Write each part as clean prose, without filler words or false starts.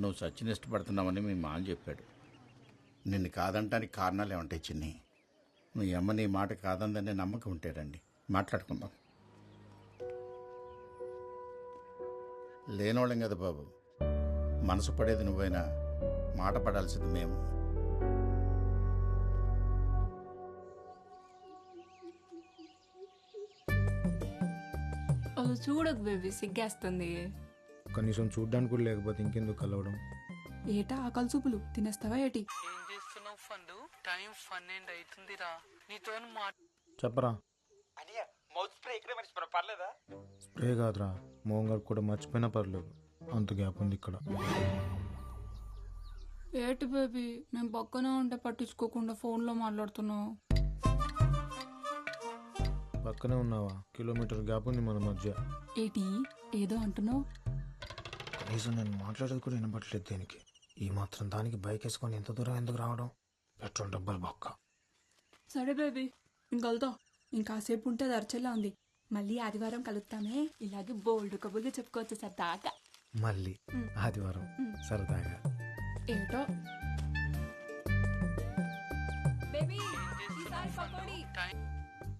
నువ్వు సచిన్ ఇష్టపడుతున్నావని మీ మామ చెప్పాడు. నిన్ను కాదంటానికి కారణాలు ఏమంటాయి చిన్ని? మీ అమ్మ నీ మాట కాదందనే నమ్మకం ఉంటాడండి. మాట్లాడుకుందాం. లేనోళ్ళం కదా బాబు, మనసు పడేది నువ్వైనా మాట పడాల్సింది మేము. చూడకు బేబీ, సిగ్గేస్తుంది. కనీసం చూడ్డానికి కూడా లేకపోతే ఇంకెందుకు కలవడం? ఏటా ఆకలి చూపులు తినేస్తావా ఏటి? ఏం చేస్తున్నావు ఫండు? టైం 12 అవుతుందిరా. నీతో చెప్పరా. పర్లేదా? స్ప్రే కాదురా, మోహన్ కూడా మర్చిపోయినా పర్లేదు, అంత గ్యాప్ ఉంది ఇక్కడ. ఏటి బేబీ, మేము పక్కనే ఉంటే పట్టించుకోకుండా ఫోన్లో మాట్లాడుతున్నావు. పక్కనే ఉన్నావా? కిలోమీటర్ గ్యాప్ ఉంది మన మధ్య. ఏటి ఏదో అంటున్నావు? కనీసం నేను మాట్లాడేది కూడా వినపట్లేదు దేనికి. ఈ మాత్రం దానికి బైక్ వేసుకొని ఎంత దూరం ఎందుకు రావడం? పెట్రోల్ డబ్బులు బొక్క. సరే బేబీ, ఇంకలుతా. ఇంకాసేపు ఉంటే అది అర్చల్లా ఉంది. మళ్ళీ ఆదివారం కలుస్తామే, ఇలాగే బోల్డ్ కబుర్లు చెప్పుకోవచ్చు సరదాగా. మళ్ళీ ఆదివారం సరదాగా. ఏటో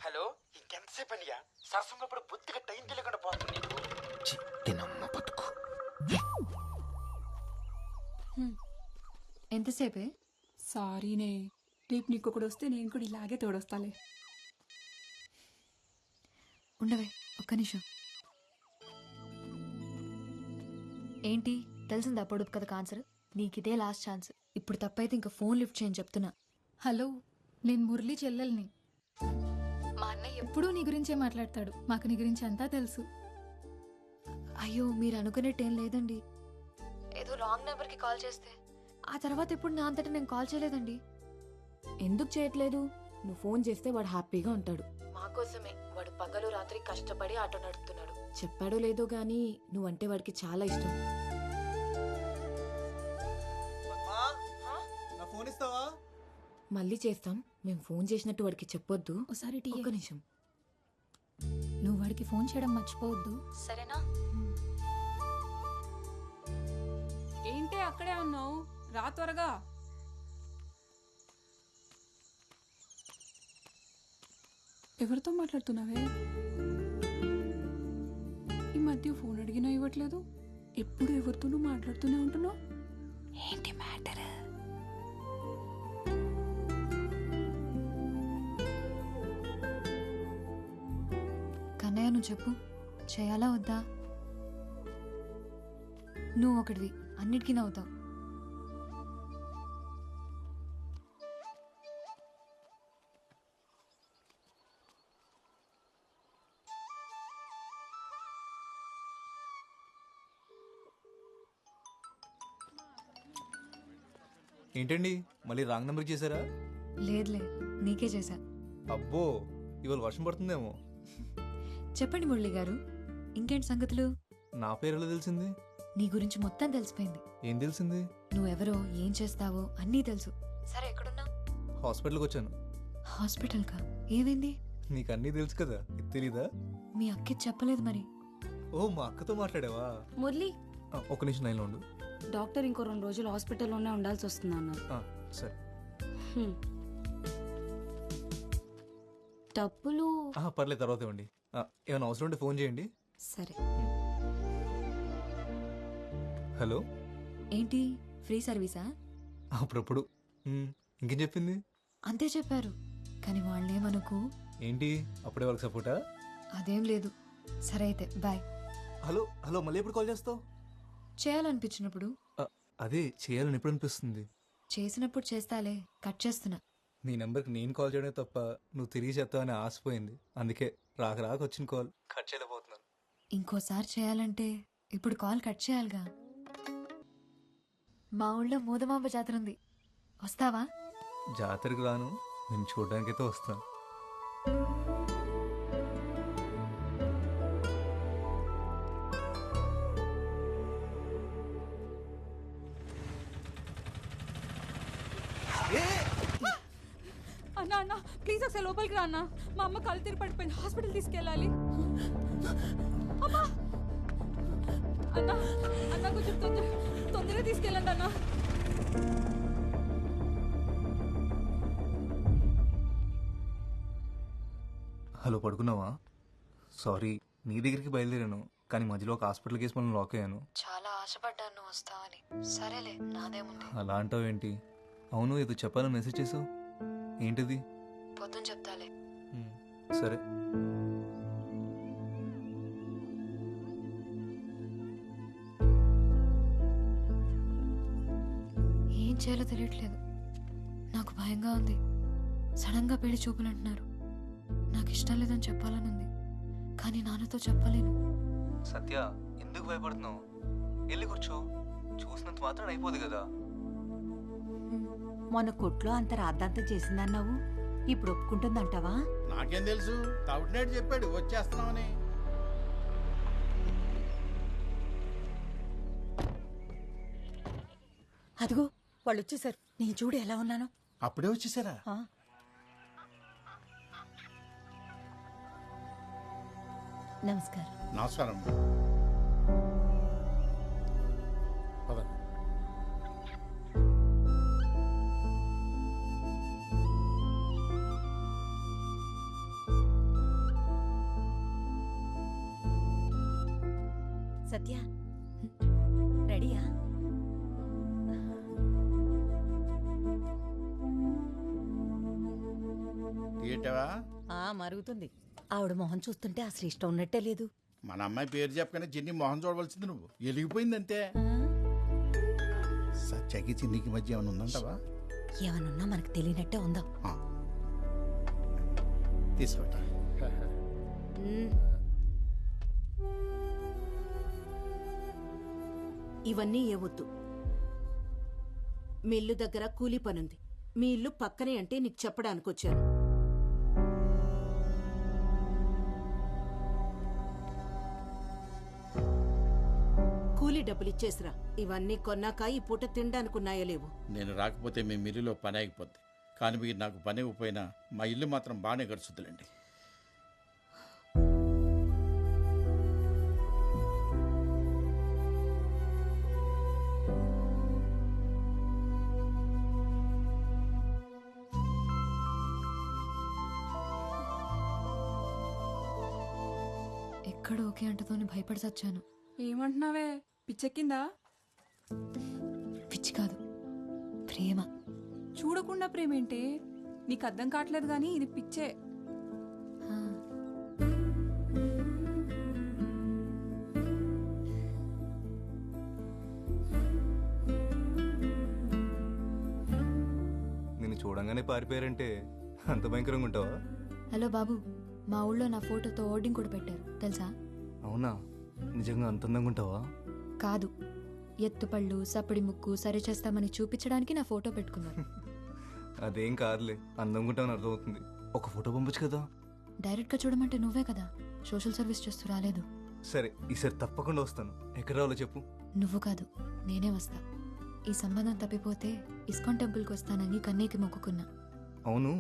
హలో, ఇంకెంతసేపు అనియా? సరసంగప్పుడు బుద్ధిగా టైం తెలియకుండా పోతుంది నీకు. చిట్టినమ్మ బతుకు. ఎంతసేపే? సారీనే, రేపు నీకొకడు వస్తే నేను కూడా ఇలాగే తోడొస్తాలే. ఉండవే ఒక్క నిమిషం. ఏంటి తెలిసిందా పొడుపు కథ ఆన్సర్? నీకిదే last chance. ఇప్పుడు తప్పైతే ఇంకా ఫోన్ లిఫ్ట్ చేయని చెప్తున్నా. హలో, నేను మురళి చెల్లెల్ని. మా అన్నయ్య ఎప్పుడూ నీ గురించే మాట్లాడతాడు. మాకు నీ గురించి అంతా తెలుసు. అయ్యో, మీరు అనుకునేట్టేం లేదండి. ఏదో రాంగ్ నెంబర్కి కాల్ చేస్తే ఆ తర్వాత ఎప్పుడు నా అంతటా నేను కాల్ చేయలేదండి. ఎందుకు చేయట్లేదు? నువ్వు ఫోన్ చేస్తే వాడు హ్యాపీగా ఉంటాడు. మా కోసమే వాడు పగలు రాత్రి కష్టపడి ఆటో నడుపుతున్నాడు. చెప్పాడో లేదో గానీ నువ్వంటే వాడికి చాలా ఇష్టం. మళ్ళీ చేస్తాం. మేము ఫోన్ చేసినట్టు వాడికి చెప్పొద్దు. ఒకసారి టీ. ఒక్క నిమిషం. నువ్వు వాడికి ఫోన్ చేయడం మర్చిపోవద్దు, సరేనా? ఏంటి అక్కడే ఉన్నావు? రా త్వరగా. ఎవరితో మాట్లాడుతున్నావే? ఈ మధ్య ఫోన్ అడిగినా ఇవ్వట్లేదు. ఎప్పుడు ఎవరితోనూ మాట్లాడుతూనే ఉంటున్నావు. ఏంటి మ్యాటర్? కన్నయ్య, నువ్వు చెప్పు, చేయాలా వద్దా? నువ్వు ఒకటివి, అన్నిటికీ నవ్వుతావు. ఏంటండి, మళ్ళీ రాంగ్ నెంబర్ చేశారా? లేదులే, నీకే చేశా. అబ్బో, ఇవాళ వర్షం పడుతుందేమో. చెప్పండి మురళి గారు, ఇంకేంటి సంగతులు? నా పేరు ఎలా తెలిసింది? నీ గురించి మొత్తం తెలిసిపోయింది. ఏం తెలిసింది? నువ్వెవరో, ఏం చేస్తావో అన్నీ తెలుసు. సరే, ఎక్కడున్నా? హాస్పిటల్కి వచ్చాను. హాస్పిటల్ కా? ఏమైంది? నీకు అన్నీ తెలుసు కదా, ఇది తెలీదా? మీ అక్కి చెప్పలేదు మరి. ఓ, మా అక్కతో మాట్లాడావా? మురళి, ఒక నిమిషం లైన్లో ఉండు. డాక్టర్ ఇంకో 2 రోజులు హాస్పిటల్లోనే ఉండాల్సి వస్తుంది అన్నారు. సరే. డబ్బులు పర్లేదు, తర్వాత ఇవ్వండి. ఏమైనా అవసరం ఉంటే ఫోన్ చేయండి. సరే. హలో, ఏంటి ఫ్రీ సర్వీసా? అప్పుడప్పుడు. ఇంకేం చెప్పింది? అంతే చెప్పారు, కానీ వాళ్ళేమనుకు. ఏంటి, అప్పుడే వాళ్ళకి సపోర్టా? అదేం లేదు. సరే అయితే బాయ్. హలో హలో, మళ్ళీ ఎప్పుడు కాల్ చేస్తావు? చేయాలనిపించినప్పుడు. అదే, చేయాలని ఎప్పుడు అనిపిస్తుంది? చేసినప్పుడు చేస్తాలే, కట్ చేస్తున్నా. నీ నెంబర్కి నేను కాల్ చేయడమే తప్ప నువ్వు తిరిగి చేస్తావని ఆశపోయింది. అందుకే రాక వచ్చిన కాల్ కట్ చేయలేకపోతున్నాను. ఇంకోసారి చేయాలంటే ఇప్పుడు కాల్ కట్ చేయాలిగా. మా ఊళ్ళో మోదమాంబ జాతర ఉంది, వస్తావా? జాతరకు రాను, నేను చూడడానికైతే వస్తాను. అన్నా అన్నా, ప్లీజ్ ఒకసారి లోపలికి రా అన్నా. మా అమ్మ కళ్ళు తిరిగి పడిపోయింది, హాస్పిటల్ తీసుకెళ్ళాలి. అమ్మా అన్నా, అన్నా కొంచెం తొందర. తొందరగా తీసుకెళ్ళండి అన్న. హలో, పడుకున్నావా? సారీ, నీ దగ్గరికి బయలుదేరాను, కానీ మధ్యలో ఒక హాస్పిటల్ కేసు మనం లాక్ అయ్యాను. చాలా ఆశపడ్డాను నువ్వు వస్తావని. సరేలే, నాదేముంది. అలా అంటావేంటి? అవును, ఏదో చెప్పాలని మెసేజ్ చేసావు, ఏంటిది? పొద్దున చెప్తాలే. సరే. ఏం చేయాలో తెలియట్లేదు. నాకు భయంగా ఉంది. సడన్గా పెళ్లి చూపులు అంటున్నారు. నాకు ఇష్టం లేదని చెప్పాలని ఉంది, కానీ నాన్నతో చెప్పలేను. సత్య, ఎందుకు భయపడుతున్నావు? వెళ్ళి కూర్చో, చూసినంత మాత్రం అయిపోదు కదా. మొన్న కొట్లో అంత రాద్ధాంతం చేసిందన్నావు, ఇప్పుడు ఒప్పుకుంటుందంటావా? నాకేం తెలుసు, తౌటినేడు చెప్పాడు వచ్చేస్తున్నామని. అదిగో వాళ్ళు వచ్చేసారు. నేను చూడు ఎలా ఉన్నాను. అప్పుడే వచ్చేసారా? నమస్కారం. నమస్కారం. సత్య రెడీయా? ఏంటవా? మరుగుతుంది. ఆవిడ మొహం చూస్తుంటే అసలు ఇష్టం ఉన్నట్టే లేదు. మన అమ్మాయి పేరు చెప్పగానే చిన్ని మొహం చూడవలసింది నువ్వు. వెలిగిపోయిందంతే. సత్యకి చిన్నికి మధ్య ఏమైనా ఉందంటావా? ఏమనున్నా మనకు తెలియనట్టే ఉందాం. తీసుకోట. ఇవన్నీ ఏవద్దు. మీ ఇల్లు దగ్గర కూలీ పనుంది. మీ ఇల్లు పక్కనే అంటే నీకు చెప్పడానికి వచ్చాను. కూలీ డబ్బులు ఇచ్చేసిరా. ఇవన్నీ కొన్నాక ఈ పూట తినడానికి ఉన్నాయో లేవు. నేను రాకపోతే మీ మిల్లులో పని ఆగిపోద్ది, కానీ మీరు నాకు పని ఇవ్వకపోయినా మా ఇల్లు మాత్రం బాగానే గడుచుద్దులేండి. ఎక్కడ ఓకే అంటతోని భయపడి చచ్చాను. ఏమంటున్నావే? పిచ్చెక్కిందా? పిచ్చి కాదు, ప్రేమ. చూడకుండా ప్రేమేంటే? నీకు అర్థం కావట్లేదు కానీ ఇది పిచ్చే. ఆ. నిన్ను చూడంగానే పారిపోయారంటే అంత భయంకరంగా ఉంటావా? హలో బాబు, మా ఊళ్ళో నా ఫోటోతో ఓర్డింగ్ కూడా పెట్టారు తెలుసా? అవునా? నిజంగా అంత అందంగా ఉంటావా? కాదు, ఎత్తుపళ్ళు సప్పడి ముక్కు సరి చేస్తామని చూపించడానికి నా ఫోటో పెట్టుకున్నారు. అదేం కాదులే, అందంగా ఉంటావని అర్థమవుతుంది. ఒక ఫోటో పంపొచ్చు కదా. డైరెక్ట్గా చూడమంటే నువ్వే కదా సోషల్ సర్వీస్ చేస్తూ రాలేదు. సరే, ఈసారి తప్పకుండా వస్తాను. ఎక్కడ రావాలో చెప్పు. నువ్వు కాదు, నేనే వస్తా. ఈ సంబంధం తప్పిపోతే ఇస్కాన్ టెంపుల్కి వస్తానని కన్నీకి మొక్కుకున్నా. అవును,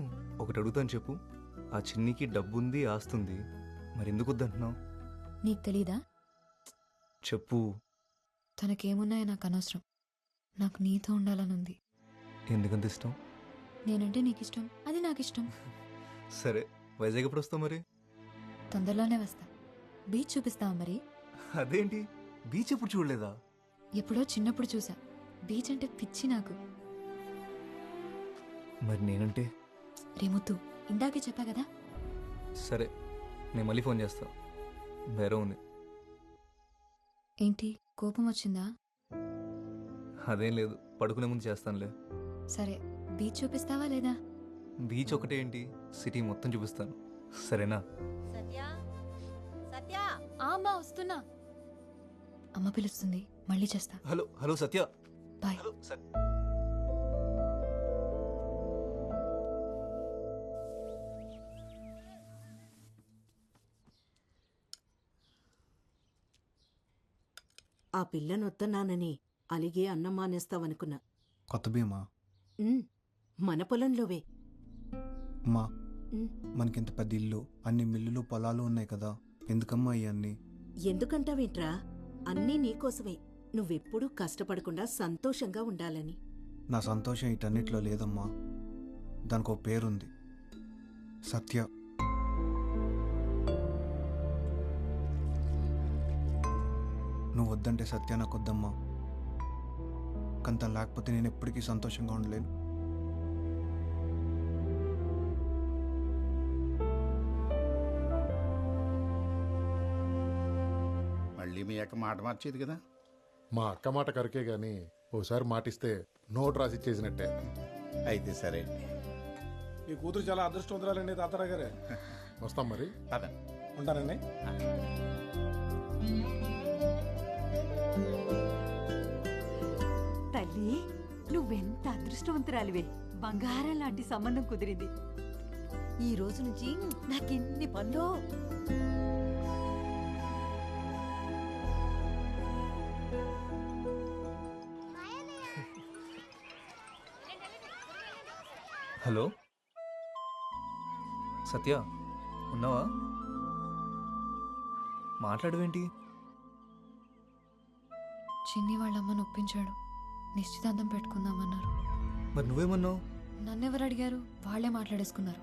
ఒకటి అడుగుతాను చెప్పు. ఆ చిన్నికి డబ్బుంది, ఆస్తుంది, మరెందుకు వద్దంటున్నావు? నీకు తెలీదా? చెప్పు. తనకేమున్నాయో నాకు అనవసరం. నాకు నీతో ఉండాలనుంది. ఎందుకంత ఇష్టం? నేనంటే నీకు ఇష్టం, అది నాకు ఇష్టం. సరే, వైజాగ్ ఎప్పుడు వస్తావు మరి? తొందరలోనే వస్తా. బీచ్ చూపిస్తావా మరి? అదేంటి, బీచ్ ఎప్పుడు చూడలేదా? ఎప్పుడో చిన్నప్పుడు చూసా. బీచ్ అంటే పిచ్చి నాకు. మరి నేనంటే? రేముత్తు, ఇందాకే చెప్పా కదా. సరే, నేను మళ్ళీ ఫోన్ చేస్తా. వేరే ఉంది. ఏంటి, కోపం వచ్చిందా? అదేం లేదు, పడుకునే ముందు చేస్తానులే. సరే, బీచ్ చూపిస్తావా లేదా? బీచ్ ఒకటే ఏంటి, సిటీ మొత్తం చూపిస్తాను. సరేనా? అమ్మా వస్తున్నా. అమ్మ పిలుస్తుంది, మళ్ళీ చేస్తా. హలో హలో సత్య. బాయ్. హలో సత్య. ఆ పిల్లనొత్తన్నానని అలిగే అన్నం మానేస్తావనుకున్నా. కొత్త భీమా? మన పొలంలోవే. అమ్మా, మనకింత పెద్ద ఇల్లు, అన్ని మిల్లులు పొలాలు ఉన్నాయి కదా, ఎందుకమ్మా ఇవన్నీ? ఎందుకంటావేంట్రా? అన్నీ నీకోసమే. నువ్వెప్పుడూ కష్టపడకుండా సంతోషంగా ఉండాలని. నా సంతోషం ఇటన్నిటిలో లేదమ్మా. దానికి ఒక పేరుంది, సత్య. నువ్వు వద్దంటే సత్య నాకు వద్దమ్మా. కానీ తను లేకపోతే నేను ఎప్పటికీ సంతోషంగా ఉండలేను. మళ్ళీ మీ అక్క మాట మార్చేది కదా. మా అక్క మాట కరికే గాని ఓసారి మాటిస్తే నోట్ రాసి చేసినట్టే. అయితే సరే, ఈ కూతురు చాలా అదృష్టవంతురాలండి తాతారావు గారే. వస్తాం మరి. అదండి. ఉంటానండి. తల్లి, నువ్వెంత అదృష్టవంతురాలివే. బంగారం లాంటి సంబంధం కుదిరింది. ఈ రోజు నుంచి నాకెన్ని పనులు. హలో సత్య, ఉన్నావా? మాట్లాడవేంటి? చిన్ని వాళ్ళ అమ్మను ఒప్పించాడు, నిశ్చితార్థం పెట్టుకుందామన్నారు. మరి నువ్వేమన్నావు? నన్నెవరు అడిగారు? వాళ్లే మాట్లాడేసుకున్నారు.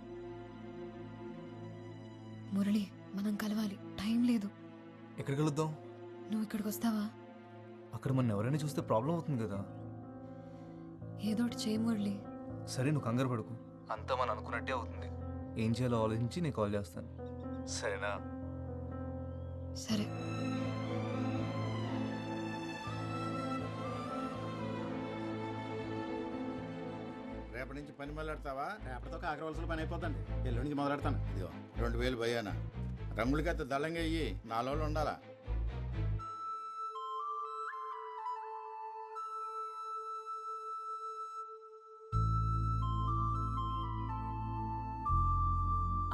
మురళి, మనం కలవాలి, టైం లేదు. ఎక్కడికి వెళుద్దాం? నువ్వు ఇక్కడికి వస్తావా? అక్కడ మన ఎవరైనా చూస్తే ప్రాబ్లం అవుతుంది కదా. ఏదోటి చేయి మురళి. సరే, నువ్వు కంగారు పడుకు, అంతా మనం అనుకున్నట్టే అవుతుంది. ఏం చేయాలో ఆలోచించి నేను కాల్ చేస్తాను, సరేనా? సరే. రేపటి నుంచి పని మొదలెడతావా? రేపటితో కాకరవలసిన పని అయిపోతుంది. ఎల్లుండి నుంచి మొదలెడతాను. ఇదిగో 2000 భయానా, రంగులకైతే దళంగా అయ్యి 4 రోజులు ఉండాలా.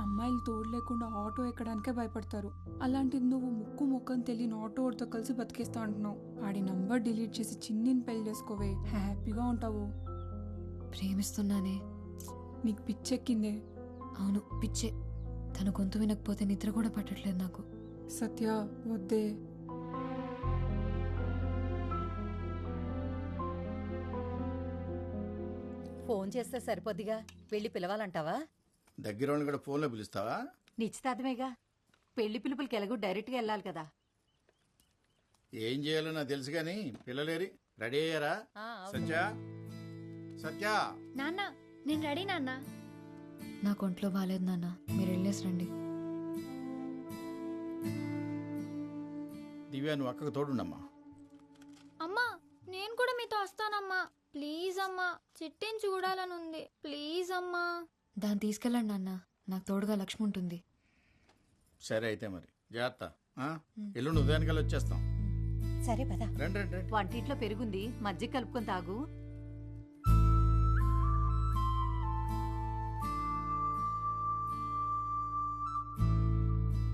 అమ్మాయిలు తోడు లేకుండా ఆటో ఎక్కడానికే భయపడతారు. అలాంటిది నువ్వు ముక్కు ముఖం తెలియని ఆటోడితో కలిసి బతికేస్తా అంటున్నావు. ఆడి నంబర్ డిలీట్ చేసి చిన్నిని పెళ్లి చేసుకోవే, హ్యాపీగా ఉంటావు. ప్రేమిస్తున్నానే. నీకు పిచ్చెక్కిందే. అవును, పిచ్చే. తన గొంతు వినకపోతే నిద్ర కూడా పట్టట్లేదు నాకు. సత్య, వద్దే. ఫోన్ చేస్తే సరిపోద్దిగా. వెళ్ళి పిలవాలంటావా? దగ్గర వాళ్ళని కూడా ఫోన్లో పిలుస్తావా? నిశ్చితార్థమేగా. పెళ్లి పిలుపులకి ఎలాగో డైరెక్ట్గా వెళ్ళాలి కదా. ఏం చేయాలో నాకు తెలుసు కానీ పిల్లలేరి రెడీ అయ్యారా? సత్య, సత్య. నాన్న, నేను రెడీ నాన్న. నాకు ఒంట్లో బాగాలేదు నాన్న, మీరు వెళ్ళేసి రండి. దివ్య, నువ్వు అక్కకు తోడుండమ్మా. అమ్మా, నేను కూడా మీతో వస్తానమ్మా. ప్లీజ్ అమ్మా, చిట్టిని చూడాలనుంది. ప్లీజ్ అమ్మా. దాన్ని తీసుకెళ్ళండి నాన్న, నాకు తోడుగా లక్ష్మి ఉంటుంది. సరే అయితే మరి జాగ్రత్త. ఎల్లుండి ఉదయానికల్లా వచ్చేస్తాం. సరే పద. రండి రండి. వంటింట్లో పెరుగుంది, మజ్జిగ కలుపుకొని తాగు.